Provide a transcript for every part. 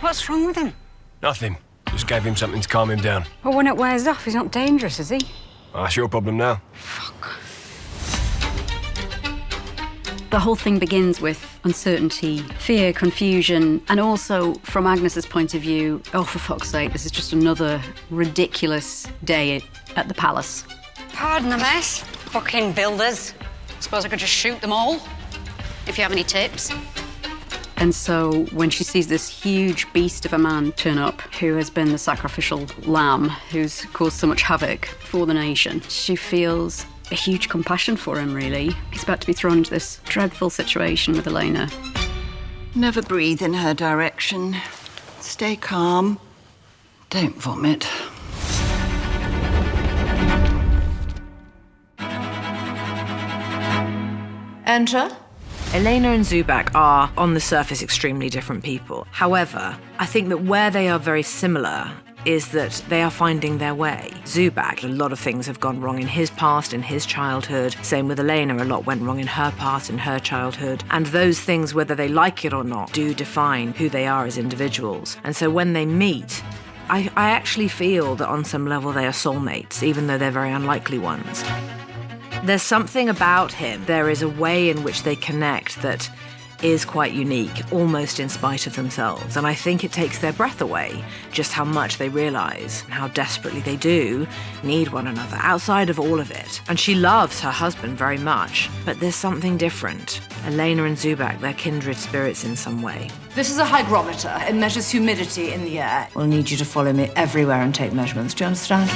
What's wrong with him? Nothing. Just gave him something to calm him down. Well, when it wears off, he's not dangerous, is he? Well, that's your problem now. Fuck. The whole thing begins with uncertainty, fear, confusion, and also, from Agnes's point of view, oh, for fuck's sake, this is just another ridiculous day at the palace. Pardon the mess. Fucking builders. Suppose I could just shoot them all, if you have any tips. And so when she sees this huge beast of a man turn up, who has been the sacrificial lamb, who's caused so much havoc for the nation, she feels a huge compassion for him, really. He's about to be thrown into this dreadful situation with Elena. Never breathe in her direction. Stay calm. Don't vomit. Enter. Elena and Zubak are, on the surface, extremely different people. However, I think that where they are very similar is that they are finding their way. Zubak, a lot of things have gone wrong in his past, in his childhood. Same with Elena, a lot went wrong in her past, in her childhood. And those things, whether they like it or not, do define who they are as individuals. And so when they meet, I actually feel that on some level they are soulmates, even though they're very unlikely ones. There's something about him. There is a way in which they connect that is quite unique, almost in spite of themselves. And I think it takes their breath away, just how much they realize and how desperately they do need one another outside of all of it. And she loves her husband very much, but there's something different. Elena and Zubak, they're kindred spirits in some way. This is a hygrometer. It measures humidity in the air. We'll need you to follow me everywhere and take measurements. Do you understand?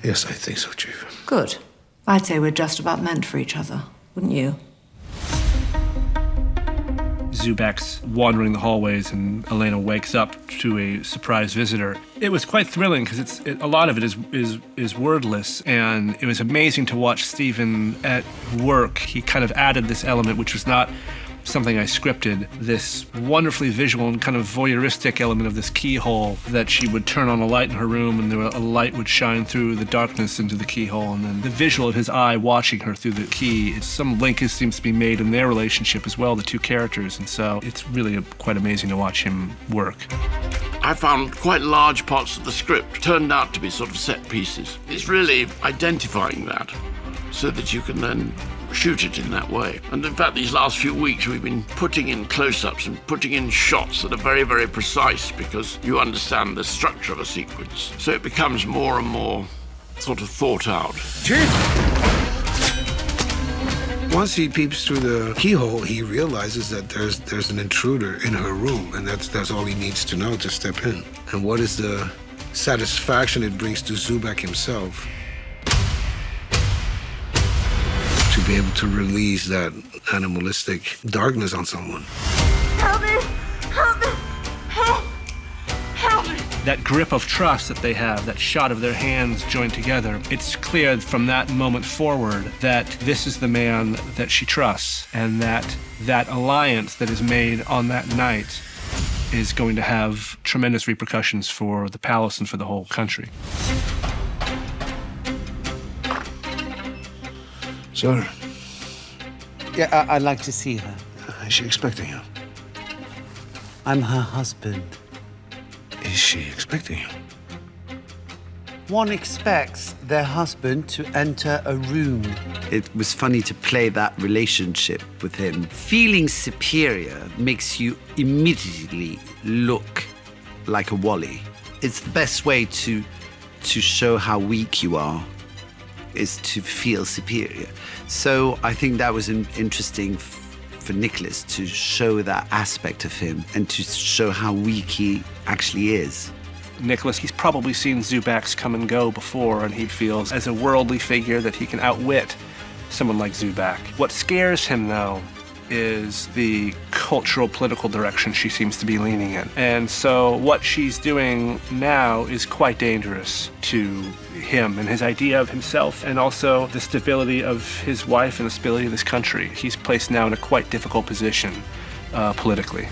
Yes, I think so, Chief. Good. I'd say we're just about meant for each other, wouldn't you? Zubak's wandering the hallways and Elena wakes up to a surprise visitor. It was quite thrilling because a lot of it is wordless, and it was amazing to watch Stephen at work. He kind of added this element, which was not something I scripted, this wonderfully visual and kind of voyeuristic element of this keyhole that she would turn on a light in her room and a light would shine through the darkness into the keyhole, and then the visual of his eye watching her through the key. Some link seems to be made in their relationship as well, the two characters, and so it's really quite amazing to watch him work. I found quite large parts of the script turned out to be sort of set pieces. It's really identifying that so that you can then shoot it in that way. And in fact, these last few weeks, we've been putting in close-ups and putting in shots that are very, very precise because you understand the structure of a sequence. So it becomes more and more sort of thought out. Chief! Once he peeps through the keyhole, he realizes that there's an intruder in her room, and that's all he needs to know to step in. And what is the satisfaction it brings to Zubak himself to be able to release that animalistic darkness on someone. Help me! Help me! Help! Help me! That grip of trust that they have, that shot of their hands joined together, it's clear from that moment forward that this is the man that she trusts, and that alliance that is made on that night is going to have tremendous repercussions for the palace and for the whole country. Sir? Yeah, I'd like to see her. Is she expecting you? I'm her husband. Is she expecting you? One expects their husband to enter a room. It was funny to play that relationship with him. Feeling superior makes you immediately look like a Wally. It's the best way to show how weak you are, is to feel superior. So I think that was interesting for Nicholas to show that aspect of him and to show how weak he actually is. Nicholas, he's probably seen Zubak's come and go before, and he feels as a worldly figure that he can outwit someone like Zubak. What scares him, though, is the cultural, political direction she seems to be leaning in. And so what she's doing now is quite dangerous to him and his idea of himself, and also the stability of his wife and the stability of this country. He's placed now in a quite difficult position politically.